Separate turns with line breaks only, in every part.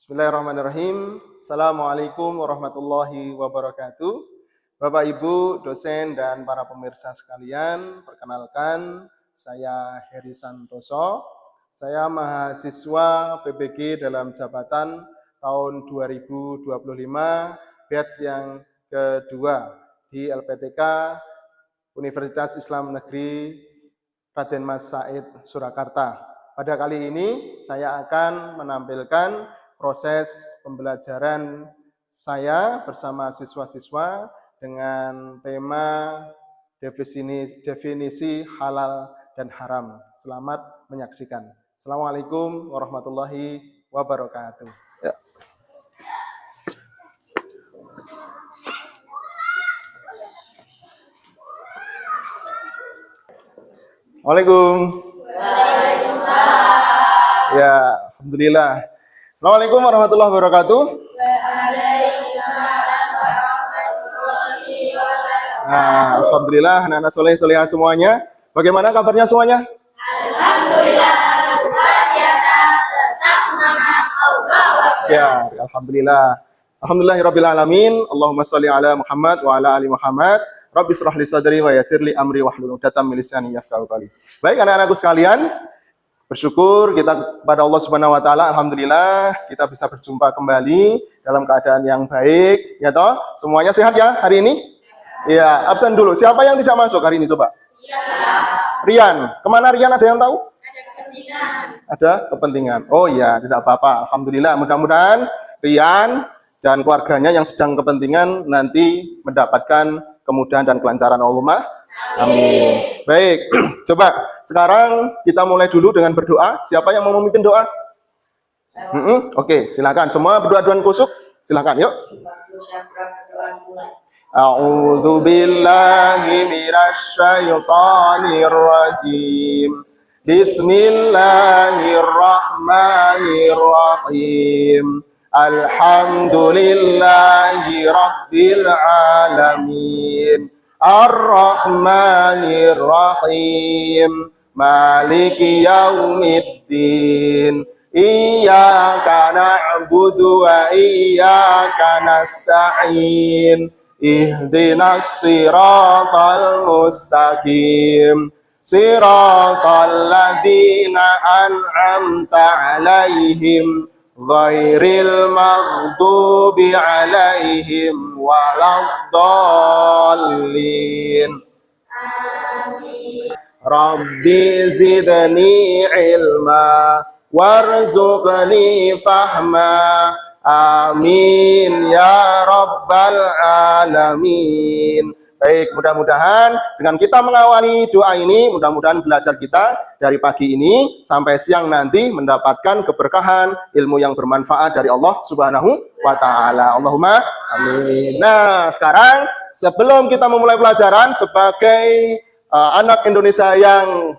Bismillahirrahmanirrahim. Assalamualaikum warahmatullahi wabarakatuh. Bapak Ibu, dosen dan para pemirsa sekalian, perkenalkan saya Heri Santoso. Saya mahasiswa PBG dalam jabatan tahun 2025, batch yang kedua di LPTK Universitas Islam Negeri Raden Mas Said Surakarta. Pada kali ini saya akan menampilkan proses pembelajaran saya bersama siswa-siswa dengan tema definisi halal dan haram. Selamat menyaksikan. Assalamualaikum warahmatullahi wabarakatuh. Ya. Assalamualaikum. Waalaikumsalam. Ya, alhamdulillah. Assalamualaikum warahmatullahi wabarakatuh. Nah, alhamdulillah anak-anak soleh-solehah semuanya. Bagaimana kabarnya semuanya?
Alhamdulillah, luar biasa, tetap semangat, Allah.
Ya, alhamdulillah. Alhamdulillahirabbil alamin. Allahumma shalli ala Muhammad wa ala ali Muhammad. Rabbi shrah li sadri wa yassir li amri wahlul 'uqdatam min lisani yafqahu qawli. Baik anak-anakku sekalian, bersyukur kita kepada Allah Subhanahu wa taala, alhamdulillah kita bisa berjumpa kembali dalam keadaan yang baik, ya toh? Semuanya sehat ya hari ini? Ya, absen dulu. Siapa yang tidak masuk hari ini coba?
Ya.
Rian. Kemana Rian, ada yang tahu?
Ada kepentingan.
Ada kepentingan. Oh iya, tidak apa-apa. Alhamdulillah, mudah-mudahan Rian dan keluarganya yang sedang kepentingan nanti mendapatkan kemudahan dan kelancaran Allahumma amin. Baik, coba sekarang kita mulai dulu dengan berdoa. Siapa yang mau memimpin doa? Oke, silakan. Semua berdoa-doa kusuk, silakan. Yuk. A'udzu billahi minasy syaithanir rajim. Bismillahirrahmanirrahim. Alhamdulillahi rabbil alamin. Ar-Rahmanir-Rahim, Maliki yaumiddin. Iyyaka na'budu wa iyyaka nasta'in. Ihdinas siratal mustaqim. Siratal ladzina an'amta 'alaihim ghairil maghdubi 'alaihim waladdallin. Rabbi zidni ilma warzuqni fahma. Amin ya rabbal alamin. Baik, mudah-mudahan dengan kita mengawali doa ini, mudah-mudahan belajar kita dari pagi ini sampai siang nanti mendapatkan keberkahan, ilmu yang bermanfaat dari Allah Subhanahu wa taala. Allahumma amin. Nah, sekarang sebelum kita memulai pelajaran sebagai anak Indonesia yang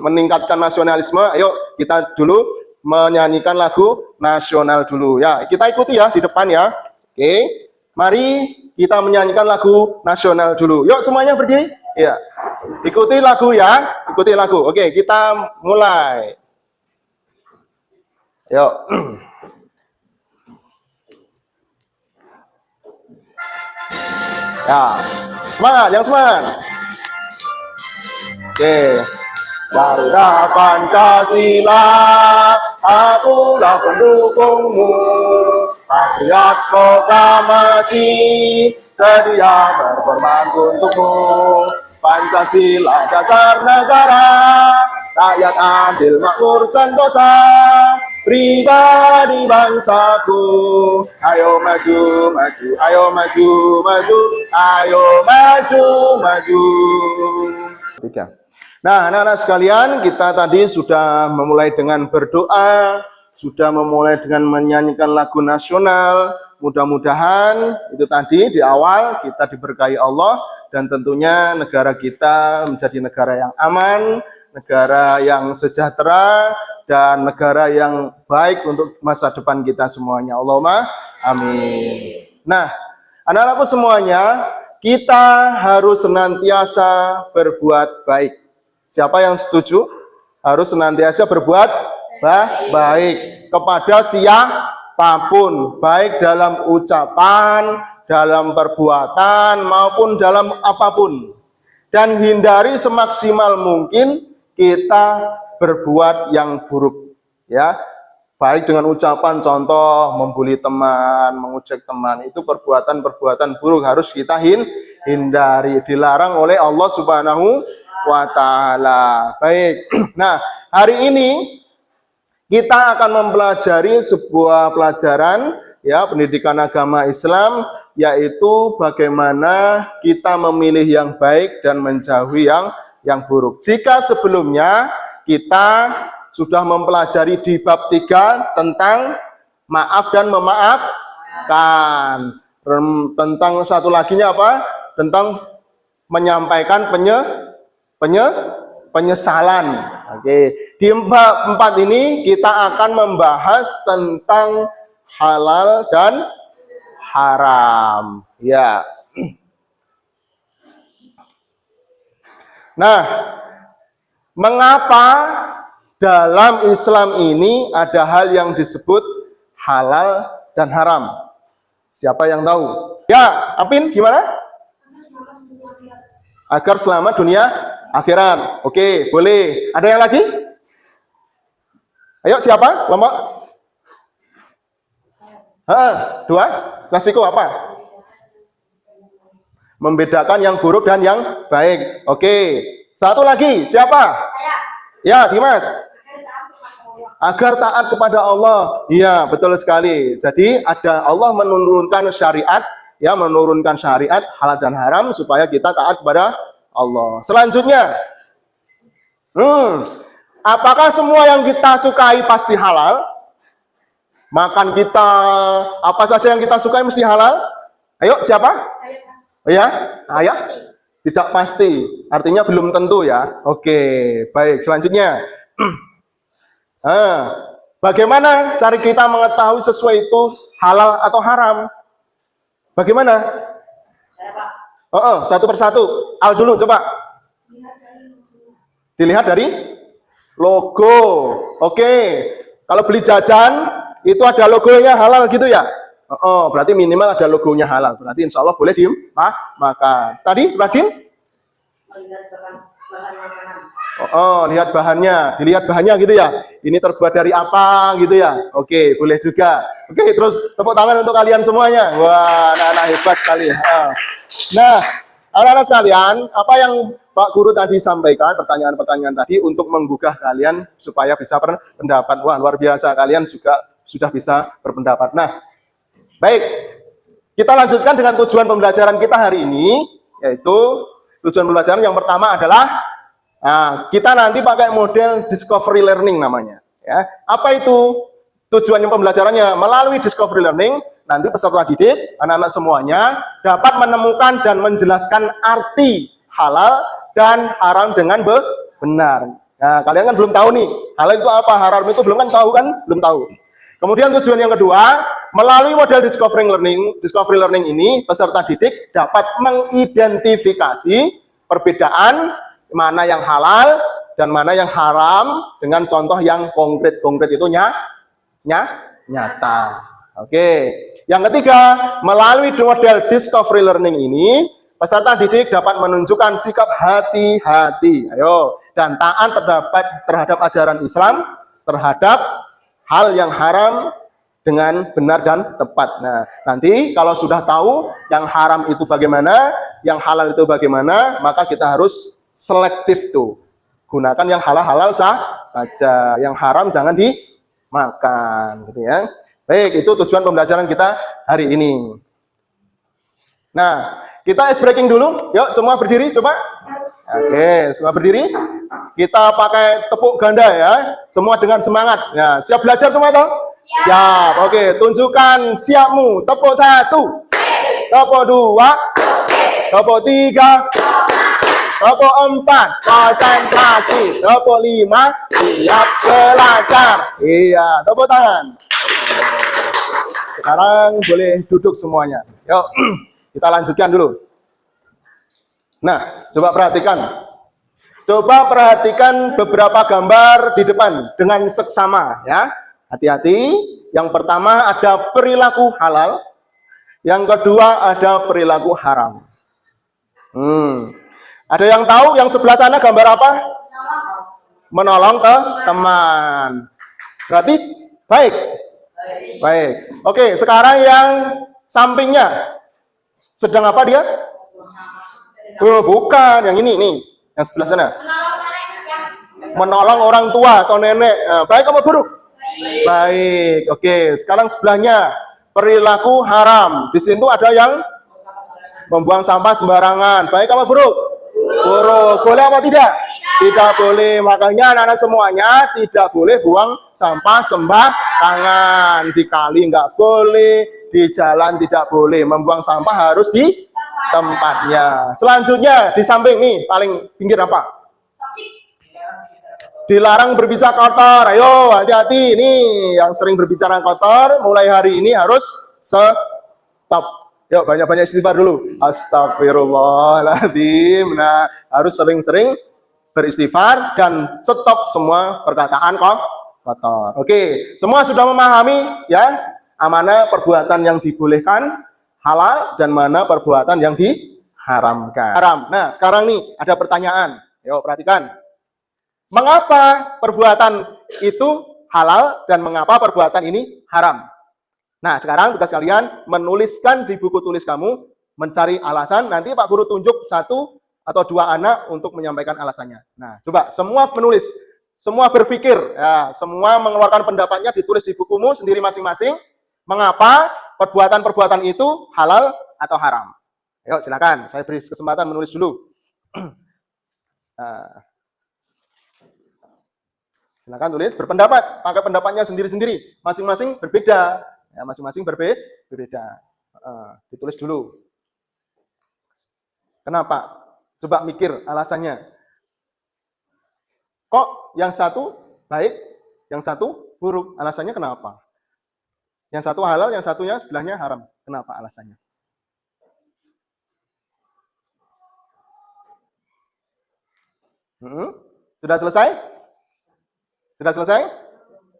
meningkatkan nasionalisme, ayo kita dulu menyanyikan lagu nasional dulu ya. Kita ikuti ya di depan ya. Oke. Mari kita menyanyikan lagu nasional dulu. Yuk semuanya berdiri. Ya. Ikuti lagu ya. Ikuti lagu. Oke, kita mulai. Yuk. Ya. Semangat, yang semangat. Oke. Garuda Pancasila, akulah pendukungmu. Patriot proklamasi, sedia berkorban untukmu. Pancasila dasar negara, rakyat adil makmur sentosa. Pribadi bangsaku, ayo maju, maju, ayo maju, maju, ayo maju, maju. Tiga. Nah, anak-anak sekalian, kita tadi sudah memulai dengan berdoa, sudah memulai dengan menyanyikan lagu nasional. Mudah-mudahan itu tadi di awal kita diberkahi Allah dan tentunya negara kita menjadi negara yang aman, negara yang sejahtera, dan negara yang baik untuk masa depan kita semuanya. Allahumma amin. Nah, anak-anakku semuanya, kita harus senantiasa berbuat baik. Siapa yang setuju? Harus senantiasa berbuat baik kepada apapun, baik dalam ucapan, dalam perbuatan, maupun dalam apapun. Dan hindari semaksimal mungkin kita berbuat yang buruk. Ya, baik dengan ucapan, contoh membuli teman, mengejek teman, itu perbuatan-perbuatan buruk harus kita hindari, dilarang oleh Allah Subhanahu wa Ta'ala. Baik, nah hari ini kita akan mempelajari sebuah pelajaran ya pendidikan agama Islam, yaitu bagaimana kita memilih yang baik dan menjauhi yang buruk. Jika sebelumnya kita sudah mempelajari di bab 3 tentang maaf dan memaafkan. Tentang satu laginya apa? Tentang menyampaikan penyesalan. Oke. Di bab 4 ini kita akan membahas tentang halal dan haram. Ya. Nah, mengapa dalam Islam ini ada hal yang disebut halal dan haram? Siapa yang tahu? Ya, Apin, gimana? Agar selamat dunia akhirat. Oke, boleh. Ada yang lagi? Ayo, siapa? Kelompok? Dua? Klasiko apa? Membedakan yang buruk dan yang baik. Oke. Satu lagi, siapa? Ya, Dimas. Agar taat kepada Allah. Iya, betul sekali. Jadi ada Allah menurunkan syariat, ya, menurunkan syariat halal dan haram supaya kita taat kepada Allah. Selanjutnya, apakah semua yang kita sukai pasti halal? Makan kita, apa saja yang kita sukai mesti halal? Ayo, siapa? Ya, ayah? Tidak pasti. Artinya belum tentu ya. Oke, baik. Selanjutnya, bagaimana cara kita mengetahui sesuai itu halal atau haram? Bagaimana? Satu persatu. Al dulu, coba. Dilihat dari logo. Oke. Kalau beli jajan, itu ada logonya halal gitu ya? Berarti minimal ada logonya halal. Berarti insya Allah boleh makan. Tadi, Radin? Lihat bahannya. Dilihat bahannya gitu ya? Ini terbuat dari apa gitu ya? Oke, boleh juga. Oke, terus tepuk tangan untuk kalian semuanya. Wah, anak-anak hebat sekali. Nah, anak-anak sekalian, apa yang Pak Guru tadi sampaikan, pertanyaan-pertanyaan tadi untuk menggugah kalian supaya bisa berpendapat. Wah, luar biasa, kalian juga sudah bisa berpendapat. Nah, baik, kita lanjutkan dengan tujuan pembelajaran kita hari ini, yaitu tujuan pembelajaran yang pertama adalah kita nanti pakai model discovery learning namanya. Ya, apa itu tujuannya pembelajarannya? Melalui discovery learning, nanti peserta didik, anak-anak semuanya dapat menemukan dan menjelaskan arti halal dan haram dengan benar. Nah, kalian kan belum tahu nih, halal itu apa, haram itu belum tahu kan? Belum tahu. Kemudian tujuan yang kedua, melalui model discovery learning ini, peserta didik dapat mengidentifikasi perbedaan mana yang halal dan mana yang haram dengan contoh yang konkret. Konkret itu nyata. Oke. Yang ketiga, melalui model discovery learning ini, peserta didik dapat menunjukkan sikap hati-hati, dan taat terhadap ajaran Islam, terhadap hal yang haram dengan benar dan tepat. Nah, nanti kalau sudah tahu yang haram itu bagaimana, yang halal itu bagaimana, maka kita harus selektif tuh. Gunakan yang halal-halal saja, yang haram jangan dimakan, gitu ya. Baik, itu tujuan pembelajaran kita hari ini. Nah, kita ice breaking dulu. Yuk, semua berdiri coba. Oke, semua berdiri. Kita pakai tepuk ganda ya. Semua dengan semangat. Ya, siap belajar semua toh? Siap. Oke, tunjukkan siapmu. Tepuk 1. Tepuk 2. Tepuk 3. Tepuk 4. Konsentrasi. Tepuk 5. Siap belajar. Iya, tepuk tangan. Sekarang boleh duduk semuanya. Yuk, kita lanjutkan dulu. Nah, coba perhatikan. Coba perhatikan beberapa gambar di depan dengan seksama ya. Hati-hati. Yang pertama ada perilaku halal, yang kedua ada perilaku haram. Ada yang tahu yang sebelah sana gambar apa? Menolong teman. Berarti baik. Baik. Oke, sekarang yang sampingnya sedang apa dia? Oh, bukan, yang ini nih, yang sebelah sana. Menolong orang tua atau nenek. Baik apa buruk? Baik. Oke, sekarang sebelahnya perilaku haram. Di situ ada yang membuang sampah sembarangan. Baik apa buruk? Buruk. Boleh apa tidak? Tidak boleh. Makanya anak-anak semuanya tidak boleh buang sampah sembarangan. Di kali nggak boleh, di jalan tidak boleh. Membuang sampah harus di tempatnya. Selanjutnya di samping nih paling pinggir apa? Dilarang berbicara kotor. Ayo hati-hati nih yang sering berbicara kotor. Mulai hari ini harus stop. Yuk banyak-banyak istighfar dulu. Astagfirullahaladzim. Nah harus sering-sering beristighfar dan stop semua perkataan kotor. Oke, semua sudah memahami ya mana perbuatan yang dibolehkan halal dan mana perbuatan yang diharamkan. Haram. Nah, sekarang nih ada pertanyaan. Yuk perhatikan. Mengapa perbuatan itu halal dan mengapa perbuatan ini haram? Nah, sekarang tugas kalian menuliskan di buku tulis kamu, mencari alasan. Nanti Pak Guru tunjuk 1 atau 2 anak untuk menyampaikan alasannya. Nah, coba semua menulis, semua berpikir, ya, semua mengeluarkan pendapatnya ditulis di bukumu sendiri masing-masing. Mengapa perbuatan-perbuatan itu halal atau haram? Ayo silakan, saya beri kesempatan menulis dulu. Silakan tulis, berpendapat, pakai pendapatnya sendiri-sendiri, masing-masing berbeda, ya, masing-masing berbeda. Ditulis dulu. Kenapa? Coba mikir alasannya. Kok yang satu baik, yang satu buruk? Alasannya kenapa? Yang satu halal, yang satunya sebelahnya haram. Kenapa alasannya? Sudah selesai? Sudah selesai?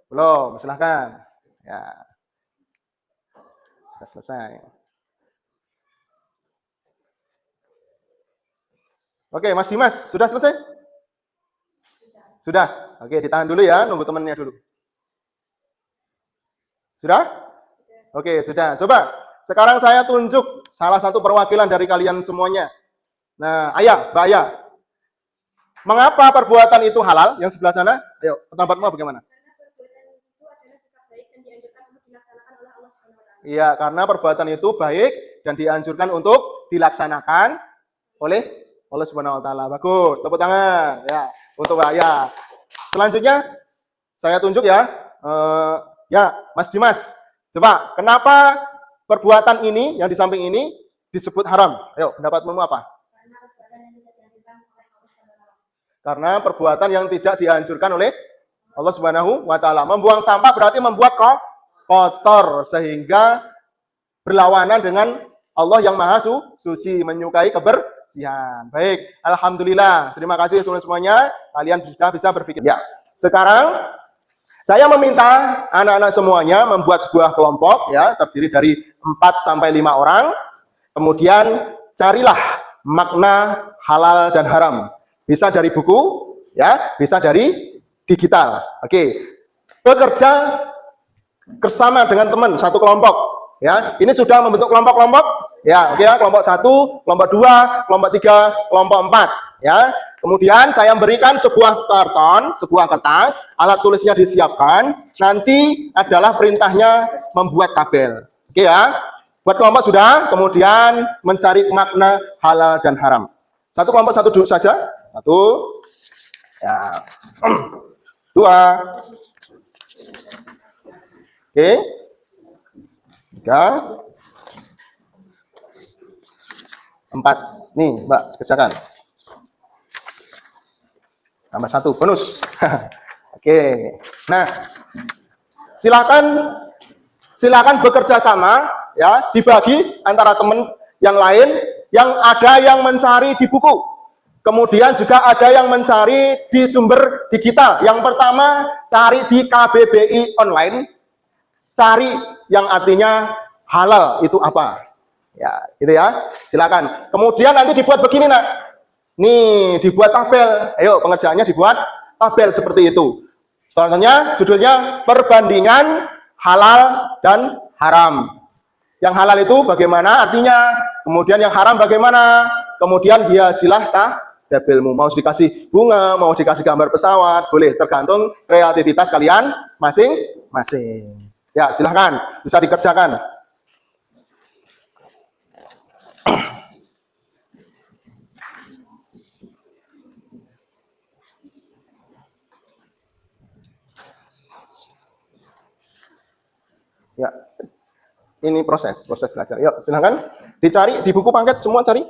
Belum, silahkan. Ya. Sudah selesai. Oke, Mas Dimas, sudah selesai? Sudah. Oke, ditahan dulu ya, nunggu temannya dulu. Sudah? Oke, sudah. Coba, sekarang saya tunjuk salah satu perwakilan dari kalian semuanya. Nah, Ayah, Mbak Ayah. Mengapa perbuatan itu halal? Yang sebelah sana, ayo, pendapatmu bagaimana? Iya, karena perbuatan itu baik dan dianjurkan untuk dilaksanakan oleh Allah Subhanahu wa taala. Bagus, tepuk tangan ya untuk Ayah. Selanjutnya saya tunjuk ya. Ya, Mas Dimas. Coba, kenapa perbuatan ini yang di samping ini disebut haram? Ayo, pendapatmu apa? Karena perbuatan yang tidak dianjurkan oleh Allah Subhanahu wa taala. Membuang sampah berarti membuat kotor sehingga berlawanan dengan Allah yang Maha Suci, menyukai kebersihan. Baik, alhamdulillah. Terima kasih semuanya. Kalian sudah bisa berpikir. Ya. Sekarang saya meminta anak-anak semuanya membuat sebuah kelompok ya, terdiri dari 4 sampai 5 orang. Kemudian carilah makna halal dan haram. Bisa dari buku, ya, bisa dari digital. Oke. Bekerja bersama dengan teman satu kelompok, ya. Ini sudah membentuk kelompok-kelompok, ya. Oke ya, kelompok 1, kelompok 2, kelompok 3, kelompok 4, ya. Kemudian saya berikan sebuah karton, sebuah kertas, alat tulisnya disiapkan. Nanti adalah perintahnya membuat tabel. Oke ya. Buat kelompok sudah, kemudian mencari makna halal dan haram. Satu kelompok satu dulu saja. 1, ya. 2, oke, 3, 4. Nih, Mbak, kerjakan. Tambah 1, bonus. Oke. Nah, silakan bekerja sama, ya, dibagi antara teman yang lain. Yang ada yang mencari di buku, kemudian juga ada yang mencari di sumber digital. Yang pertama, cari di KBBI online, cari yang artinya halal itu apa. Ya, gitu ya. Silakan. Kemudian nanti dibuat begini, Nak. Nih, dibuat tabel. Ayo, pengerjaannya dibuat tabel seperti itu. Selanjutnya, judulnya perbandingan halal dan haram. Yang halal itu bagaimana artinya, kemudian yang haram bagaimana, kemudian hiasilah tabelmu. Mau dikasih bunga, mau dikasih gambar pesawat, boleh, tergantung kreativitas kalian masing-masing. Ya, silahkan, bisa dikerjakan. Ya, ini proses belajar. Yuk, silahkan dicari di buku paket semua cari.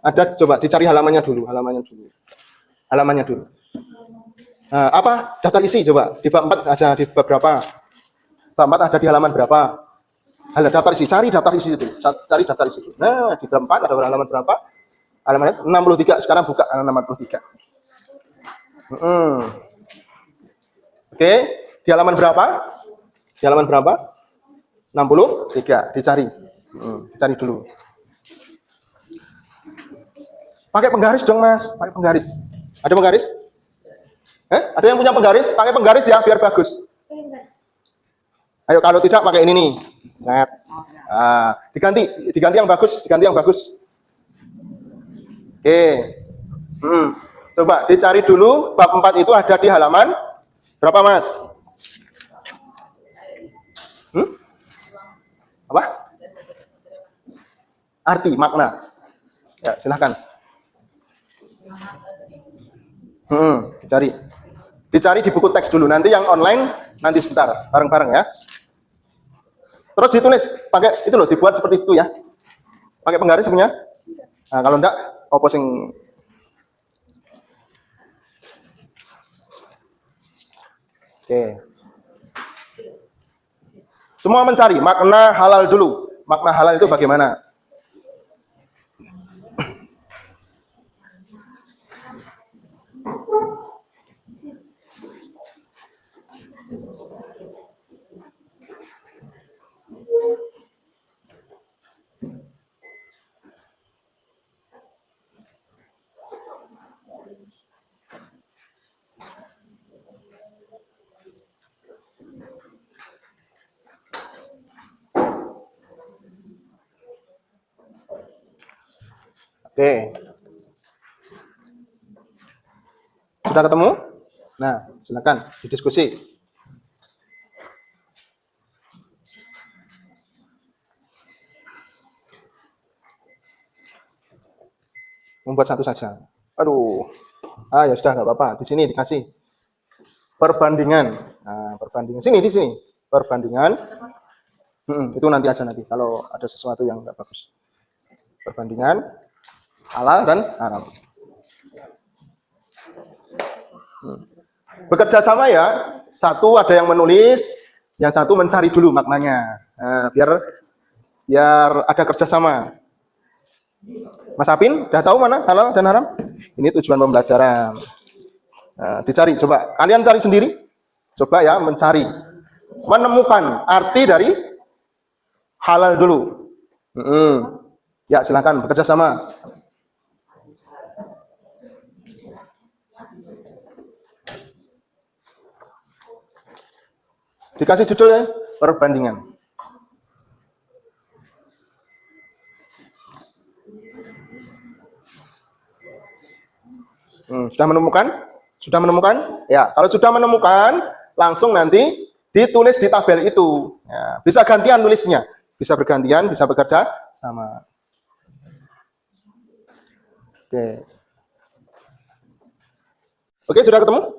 Ada, coba dicari halamannya dulu. Nah, apa? Daftar isi coba. Di bab 4 ada di bab berapa? Bab 4 ada di halaman berapa? Daftar isi, cari daftar isi itu. Cari daftar isi itu. Nah, di bab 4 ada halaman berapa? Halaman 63. Sekarang buka halaman 63. Oke, di halaman berapa? Di halaman berapa? 63. Dicari. Dicari dulu. Pakai penggaris dong, Mas. Pakai penggaris. Ada penggaris? Ada yang punya penggaris? Pakai penggaris ya, biar bagus. Ayo, kalau tidak pakai ini nih. Set. Diganti yang bagus, Oke. Coba dicari dulu bab 4 itu ada di halaman berapa, Mas? Apa? Arti, makna. Ya, silahkan. Dicari di buku teks dulu. Nanti yang online nanti sebentar, bareng-bareng ya. Terus ditulis pakai itu loh, dibuat seperti itu ya. Pakai penggaris punya. Nah, kalau enggak opposing. Oke. Semua mencari makna halal dulu. Makna halal itu bagaimana? Oke. Sudah ketemu? Nah, silakan didiskusi. Membuat satu saja. Aduh. Ya sudah, nggak apa-apa. Di sini dikasih perbandingan. Nah, perbandingan. Di sini. Perbandingan. Itu nanti aja nanti. Kalau ada sesuatu yang nggak bagus. Perbandingan halal dan haram. Bekerja sama ya. Satu ada yang menulis, yang satu mencari dulu maknanya. Nah, biar ada kerjasama. Mas Apin, udah tahu mana halal dan haram? Ini tujuan pembelajaran. Nah, dicari, coba. Kalian cari sendiri. Coba ya, mencari. Menemukan arti dari halal dulu. Ya, silakan bekerja sama. Dikasih judul ya, perbandingan. Sudah menemukan? Sudah menemukan? Ya, kalau sudah menemukan, langsung nanti ditulis di tabel itu. Ya, bisa gantian nulisnya, bisa bergantian, bisa bekerja sama. Oke, sudah ketemu?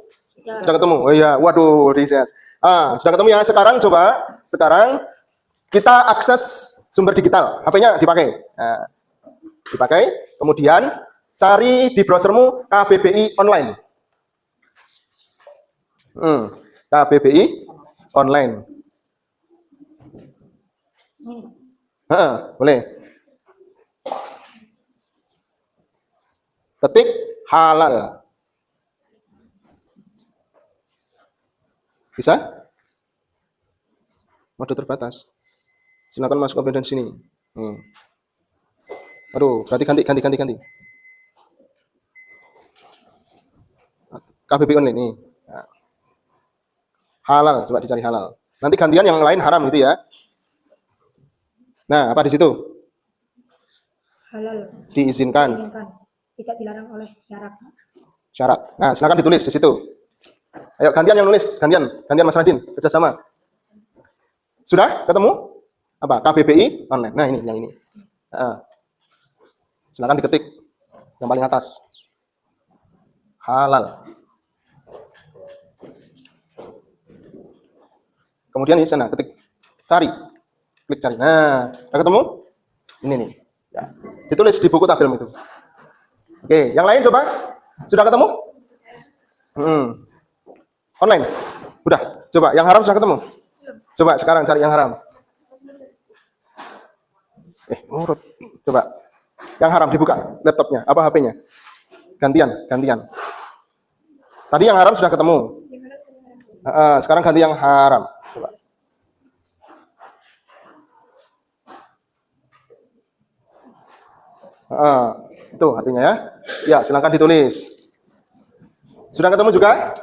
Sudah ketemu. Oh iya, waduh, riset. Sudah ketemu ya. Sekarang kita akses sumber digital. HP-nya dipakai. Dipakai. Kemudian cari di browsermu KBBI online. KBBI online. Boleh. Ketik halal. Bisa? Mode terbatas. Silakan masuk ke sini. Aduh, berarti ganti. KBBI online nih. Nah, halal, coba dicari halal. Nanti gantian yang lain haram gitu ya. Nah, apa di situ?
Halal.
Diizinkan.
Tidak dilarang oleh syarat.
Syarat. Nah, silakan ditulis di situ. Ayo gantian yang nulis, gantian Mas Radin, kerjasama. Sudah ketemu? Apa? KBBI online. Nah, ini yang ini. Silakan diketik yang paling atas. Halal. Kemudian di sana ketik cari. Klik cari. Nah, udah ketemu? Ini nih. Ya. Ditulis di buku tabel itu. Oke, yang lain coba. Sudah ketemu? Online. Udah. Coba yang haram sudah ketemu? Coba sekarang cari yang haram. Urut. Coba. Yang haram dibuka laptopnya, apa HP-nya? Gantian. Tadi yang haram sudah ketemu. Sekarang ganti yang haram. Coba. Itu artinya ya. Ya, silakan ditulis. Sudah ketemu juga?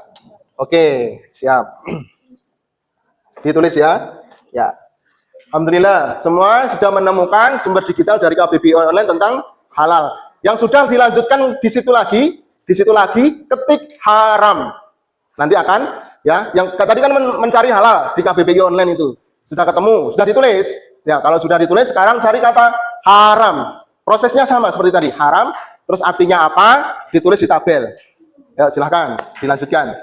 Oke, siap. Ditulis ya. Ya. Alhamdulillah, semua sudah menemukan sumber digital dari KBBI online tentang halal. Yang sudah dilanjutkan di situ lagi ketik haram. Nanti akan ya, yang tadi kan mencari halal di KBBI online itu. Sudah ketemu, sudah ditulis. Ya, kalau sudah ditulis sekarang cari kata haram. Prosesnya sama seperti tadi, haram, terus artinya apa? Ditulis di tabel. Ya, silahkan dilanjutkan.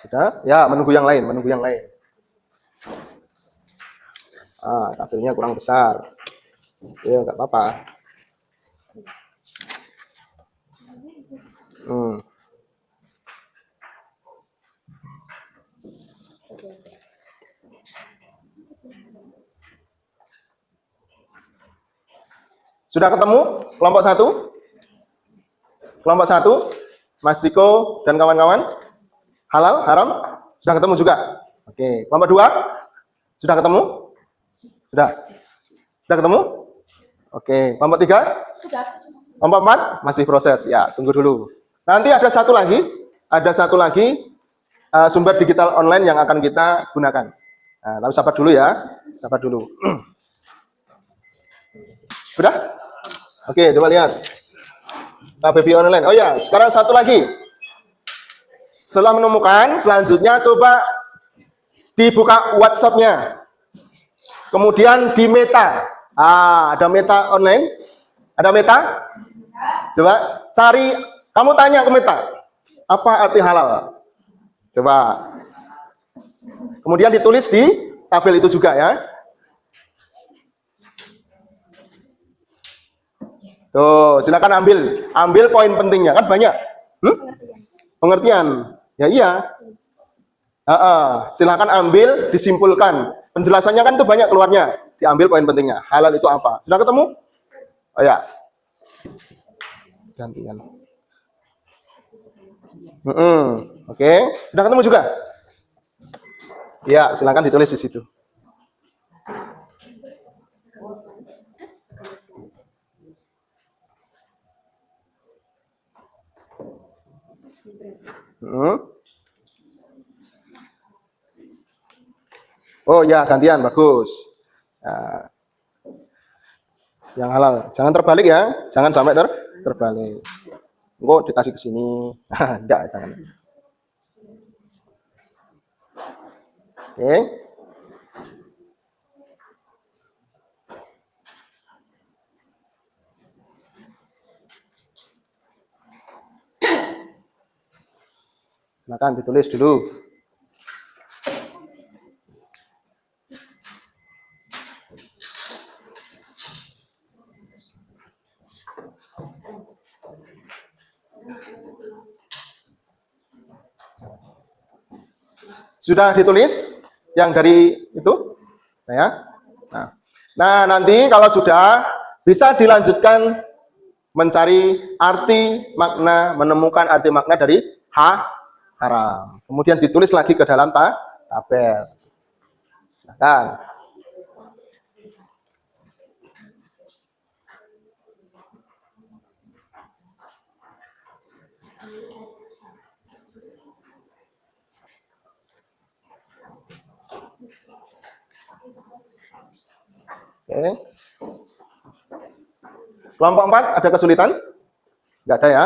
Sudah? Ya, menunggu yang lain. Tabelnya kurang besar. Ya, nggak apa-apa. Sudah ketemu kelompok 1? Kelompok 1, Mas Ciko dan kawan-kawan? Halal, haram? Sudah ketemu juga? Oke. Kelompok 2? Sudah ketemu? Sudah ketemu? Oke. Kelompok 3?
Sudah.
Kelompok 4? Masih proses. Ya, tunggu dulu. Nanti ada satu lagi sumber digital online yang akan kita gunakan. Nah, tapi sabar dulu ya. Sabar dulu. Sudah? Oke, coba lihat. KBBI online. Oh ya, sekarang satu lagi. Setelah menemukan, selanjutnya coba dibuka WhatsApp-nya. Kemudian di Meta. Ada Meta online? Ada Meta? Coba cari, kamu tanya ke Meta. Apa arti halal? Coba. Kemudian ditulis di tabel itu juga ya. Tuh, silakan ambil poin pentingnya, kan banyak. Pengertian. Ya iya. Silakan ambil, disimpulkan. Penjelasannya kan itu banyak keluarnya. Diambil poin pentingnya. Halal itu apa? Sudah ketemu? Oh ya. Gantian. Oke. Sudah ketemu juga? Ya, silakan ditulis di situ. Oh ya, gantian, bagus. Nah, yang halal, jangan terbalik ya, jangan sampai terbalik. Enggak dikasih ke sini, enggak, jangan. Oke. Silakan ditulis dulu. Sudah ditulis yang dari itu? Nah, nanti kalau sudah bisa dilanjutkan mencari arti makna, menemukan arti makna dari haram. Kemudian ditulis lagi ke dalam tabel. Silakan. Oke. Kelompok 4 ada kesulitan? Enggak ada ya?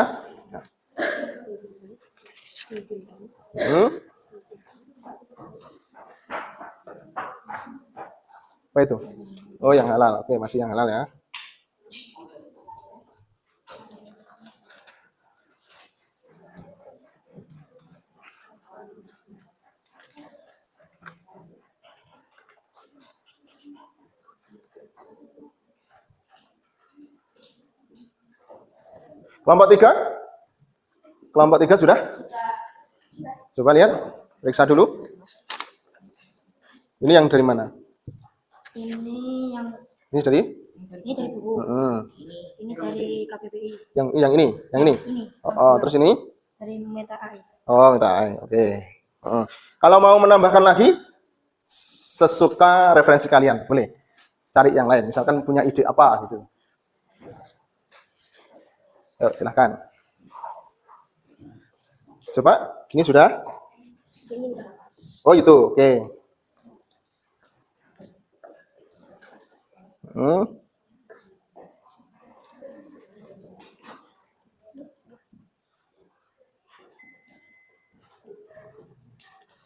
Apa itu? Oh, yang halal. Oke, masih yang halal ya. Kelompok 3? Kelompok 3 sudah? Coba lihat, periksa dulu. Ini yang dari mana? Ini dari
buku. Ini dari KPPI.
Yang ini?
Ini.
Terus ini?
Dari Meta AI.
Oh, Meta AI. Oke. Kalau mau menambahkan lagi, sesuka referensi kalian, boleh. Cari yang lain, misalkan punya ide apa gitu. Yuk, silahkan. Coba, ini sudah? Oh, itu, oke.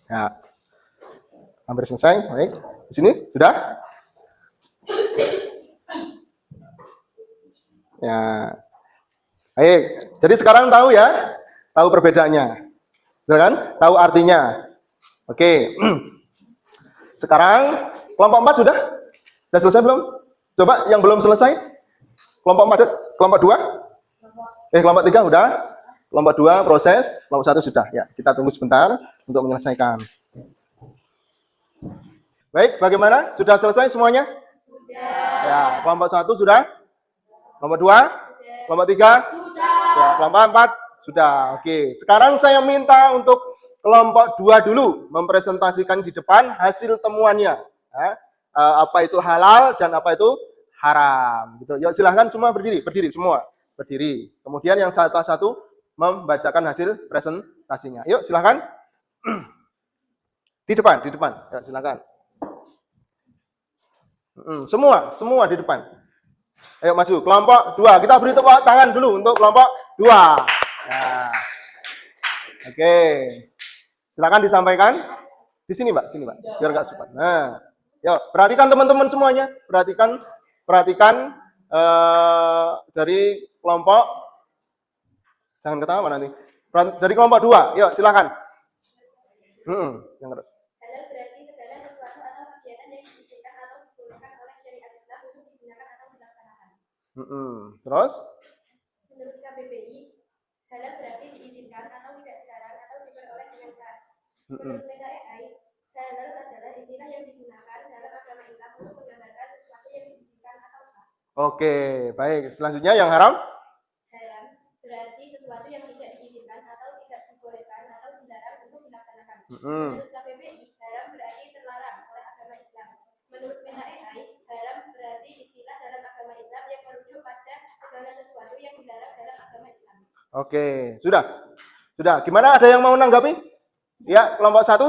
Ya, hampir selesai. Baik, di sini sudah? Ya, baik. Jadi sekarang tahu ya, tahu perbedaannya, betul kan? Tahu artinya. Oke. Sekarang kelompok 4 sudah? Sudah selesai belum? Coba yang belum selesai. Kelompok 4, kelompok 2? Kelompok 3 udah. Kelompok 2 proses, kelompok 1 sudah. Ya, kita tunggu sebentar untuk menyelesaikan. Baik, bagaimana? Sudah selesai semuanya? Sudah. Ya, kelompok 1 sudah? Kelompok 2? Kelompok 3? Sudah. Ya, kelompok 4 sudah. Oke, sekarang saya minta untuk kelompok 2 dulu mempresentasikan di depan hasil temuannya. Ya, apa itu halal dan apa itu haram. Gitu. Yuk, silahkan semua berdiri semua. Berdiri. Kemudian yang satu-satu membacakan hasil presentasinya. Yuk, silahkan. Di depan. Yuk, silahkan. Semua di depan. Ayo maju, kelompok 2. Kita beri tepuk tangan dulu untuk kelompok 2. Ya. Oke. Silakan disampaikan. Di sini, Mbak, biar nggak supat. Nah, yuk, perhatikan teman-teman semuanya. Perhatikan dari kelompok, jangan ketawa nanti. Dari kelompok 2, yuk silakan. Yang terus.
Halal berarti segala sesuatu atau kegiatan yang diizinkan atau dibolehkan oleh syariat Islam untuk digunakan atau dilaksanakan.
Terus?
Menurut KBBI, halal berarti diizinkan atau tidak dilarang atau diperoleh dengan syarat. Menurut Meta AI, halal adalah istilah yang digunakan dalam agama Islam untuk menggambarkan sesuatu yang diizinkan atau sah.
Oke, baik. Selanjutnya yang haram?
Haram berarti sesuatu yang tidak diizinkan atau tidak dibolehkan atau dilarang untuk dilaksanakan. Menurut KBBI, haram berarti terlarang oleh agama Islam. Menurut Meta AI, haram berarti istilah dalam agama Islam yang merujuk pada segala sesuatu yang dilarang dalam agama Islam.
Oke, sudah. Gimana? Ada yang mau menanggapi? Ya, kelompok 1.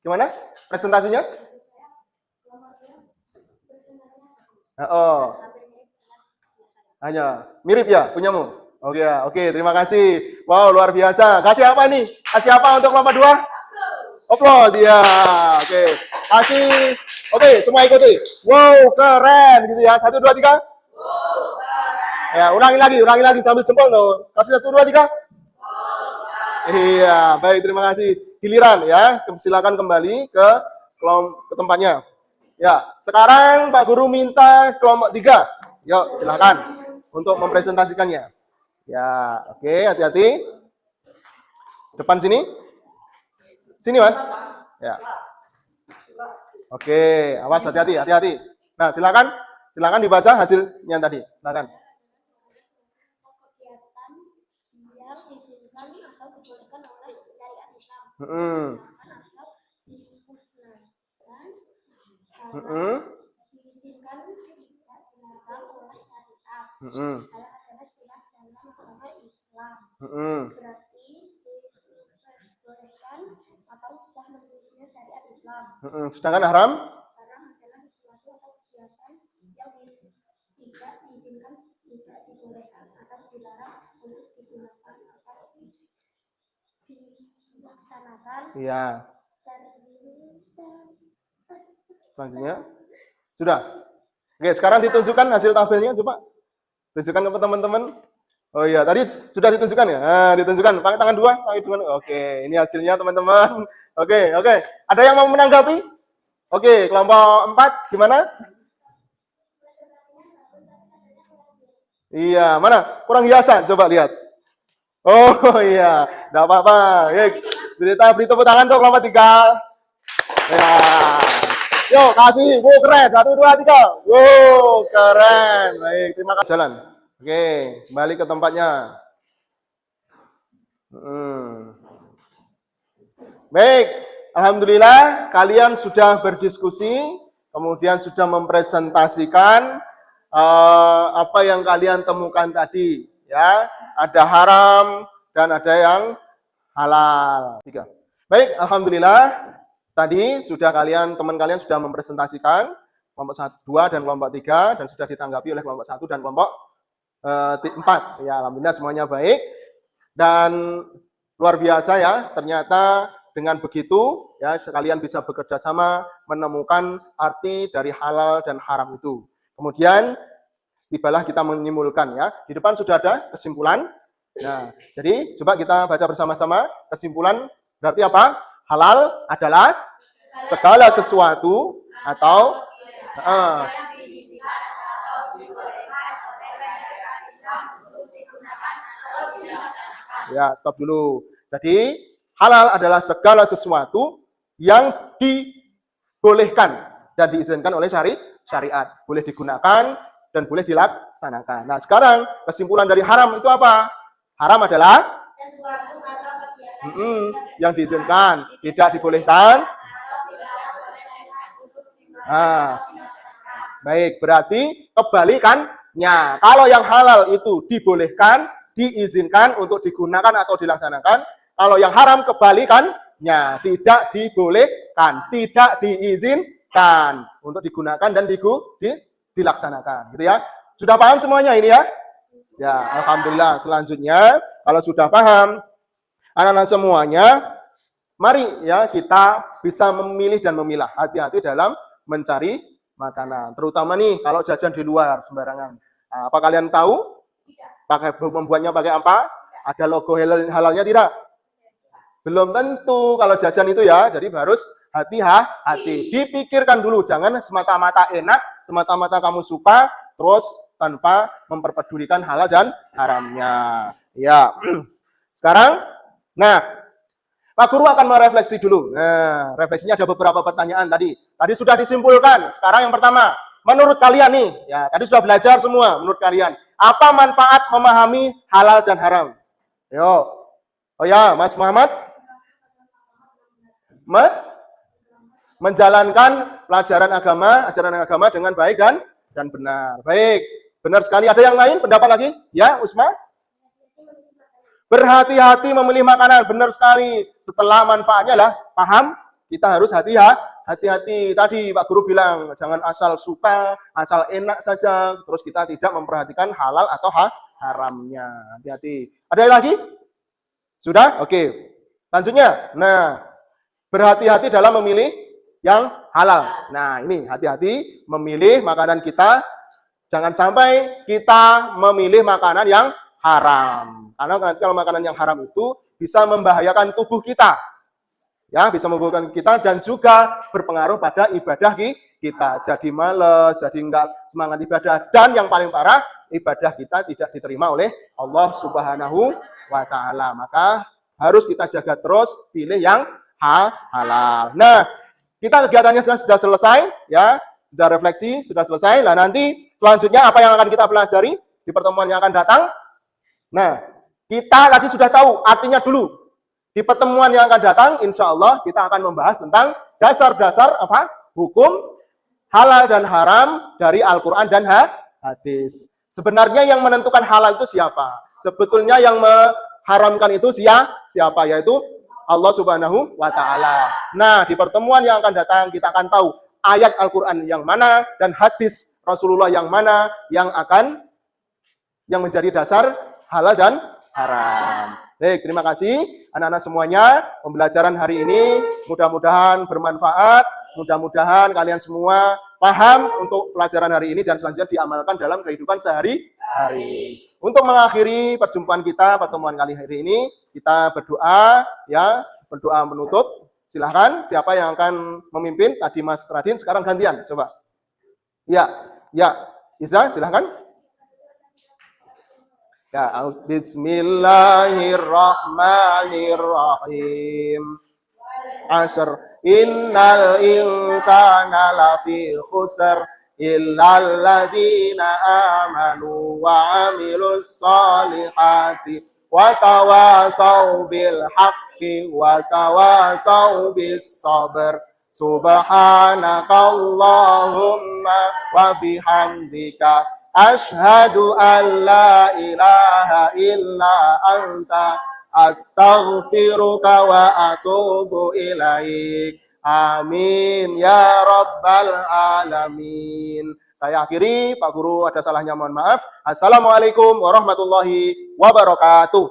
Gimana presentasinya? Hanya mirip ya punyamu? Oke, terima kasih. Wow, luar biasa. Kasih apa ini? Kasih apa untuk kelompok 2? Aplaus, ya. Oke. Kasih. Oke, semua ikuti. Wow, keren gitu ya. 1, 2, 3. Ya, ulangi lagi sambil jempol no. Kasih 1, 2, 3. Iya, baik, terima kasih. Giliran ya. Silakan kembali ke tempatnya. Ya, sekarang Pak Guru minta kelompok 3. Yuk, silakan untuk mempresentasikannya. Ya, oke, hati-hati. Depan sini. Sini, Mas. Ya. Oke, awas, hati-hati. Nah, silakan dibaca hasilnya tadi. Silakan. Mm-mm. Mm-mm.
diizinkan tidak dilarang oleh syariat.
Mm-mm.
Halal adalah istilah dalam agama Islam.
Mm-mm.
Berarti dibolehkan atau sah menurutnya syariat Islam.
Mm-mm. Sedangkan haram?
Haram adalah sesuatu atau kegiatan yang tidak diizinkan, tidak dibolehkan atau dilarang untuk digunakan atau dilaksanakan.
Iya. Selanjutnya sudah. Oke, sekarang ditunjukkan hasil tabelnya coba. Tunjukkan ke teman-teman. Oh iya, tadi sudah ditunjukkan ya. Nah, ditunjukkan pakai tangan dua, pakai dua. Oke, ini hasilnya teman-teman. Oke. Ada yang mau menanggapi? Oke, kelompok 4 gimana? Iya, mana? Kurang hiasan, coba lihat. Oh iya, enggak apa-apa. Beri tepuk tangan tuh kelompok 3. Ya. Yuk, kasih. Wow, keren. 1, 2, 3. Wow, keren. Baik, terima kasih. Jalan. Oke, kembali ke tempatnya. Baik, alhamdulillah kalian sudah berdiskusi, kemudian sudah mempresentasikan apa yang kalian temukan tadi, ya. Ada haram dan ada yang halal. 3. Baik, alhamdulillah tadi sudah teman kalian sudah mempresentasikan kelompok 2 dan kelompok 3 dan sudah ditanggapi oleh kelompok 1 dan kelompok 4. Ya, alhamdulillah semuanya baik dan luar biasa ya. Ternyata dengan begitu ya sekalian bisa bekerja sama menemukan arti dari halal dan haram itu. Kemudian tibalah kita menyimpulkan ya. Di depan sudah ada kesimpulan. Nah, jadi coba kita baca bersama-sama kesimpulan berarti apa? Halal adalah segala sesuatu atau ya, stop dulu. Jadi, halal adalah segala sesuatu yang dibolehkan dan diizinkan oleh syariat. Boleh digunakan dan boleh dilaksanakan. Nah, sekarang kesimpulan dari haram itu apa? Haram adalah
sesuatu atau kegiatan
yang diizinkan, tidak dibolehkan. Baik, berarti kebalikannya. Kalau yang halal itu dibolehkan, diizinkan untuk digunakan atau dilaksanakan. Kalau yang haram kebalikannya, tidak dibolehkan, tidak diizinkan untuk digunakan dan dilaksanakan. Gitu ya. Sudah paham semuanya ini ya? Ya, alhamdulillah. Selanjutnya, kalau sudah paham, anak-anak semuanya, mari ya kita bisa memilih dan memilah. Hati-hati dalam mencari makanan. Terutama nih kalau jajan di luar sembarangan. Nah, apa kalian tahu? Membuatnya pakai apa? Ada logo halalnya tidak? Belum tentu kalau jajan itu ya. Jadi harus hati-hati. Dipikirkan dulu, jangan semata-mata enak, semata-mata kamu suka, terus tanpa memperpedulikan halal dan haramnya. Ya. Sekarang, Pak Guru akan merefleksi dulu. Nah, refleksinya ada beberapa pertanyaan tadi. Tadi sudah disimpulkan. Sekarang yang pertama, menurut kalian nih, ya tadi sudah belajar semua. Menurut kalian, apa manfaat memahami halal dan haram? Yo, oh ya, Mas Muhammad, menjalankan pelajaran agama, ajaran agama dengan baik dan benar. Baik, benar sekali. Ada yang lain pendapat lagi? Ya, Usma? Berhati-hati memilih makanan, benar sekali. Setelah manfaatnya lah, paham, kita harus hati-hati. Tadi Pak Guru bilang, jangan asal suka, asal enak saja, terus kita tidak memperhatikan halal atau haramnya. Hati-hati. Ada lagi? Sudah? Oke. Selanjutnya, berhati-hati dalam memilih yang halal. Nah, ini hati-hati memilih makanan kita, jangan sampai kita memilih makanan yang haram. Karena nanti kalau makanan yang haram itu bisa membahayakan tubuh kita. Ya, bisa membahayakan kita dan juga berpengaruh pada ibadah kita. Jadi malas, jadi enggak semangat ibadah. Dan yang paling parah, ibadah kita tidak diterima oleh Allah Subhanahu wa Ta'ala. Maka harus kita jaga terus, pilih yang halal. Nah, kita kegiatannya sudah selesai, ya, sudah refleksi, sudah selesai. Nah, nanti selanjutnya apa yang akan kita pelajari di pertemuan yang akan datang? Nah, kita tadi sudah tahu artinya dulu. Di pertemuan yang akan datang, insya Allah kita akan membahas tentang dasar-dasar apa? Hukum halal dan haram dari Al-Quran dan hadis. Sebenarnya yang menentukan halal itu siapa? Sebetulnya yang mengharamkan itu siapa? Yaitu Allah Subhanahu wa Ta'ala. Nah, di pertemuan yang akan datang kita akan tahu ayat Al-Quran yang mana dan hadis Rasulullah yang mana yang menjadi dasar halal dan haram. Baik, terima kasih anak-anak semuanya. Pembelajaran hari ini mudah-mudahan bermanfaat. Mudah-mudahan kalian semua paham untuk pelajaran hari ini dan selanjutnya diamalkan dalam kehidupan sehari-hari. Untuk mengakhiri perjumpaan kita pertemuan kali hari ini, kita berdoa ya, berdoa menutup. Silahkan siapa yang akan memimpin? Tadi Mas Radin, sekarang gantian, coba. Ya, Isa, silahkan. Ya, bismillahirrahmanirrahim. Asr. Innal insana lafi khusr illal ladzina amanu wa amilus solihati wa tawasaw bil haqqi wa tawasaw bis sabr. Subhanakallahumma wa bihamdika ashhadu an la ilaha illa anta astaghfiruka wa atubu ilaik. Amin ya rabbal alamin. Saya akhiri, Pak Guru ada salahnya mohon maaf. Assalamualaikum warahmatullahi wabarakatuh.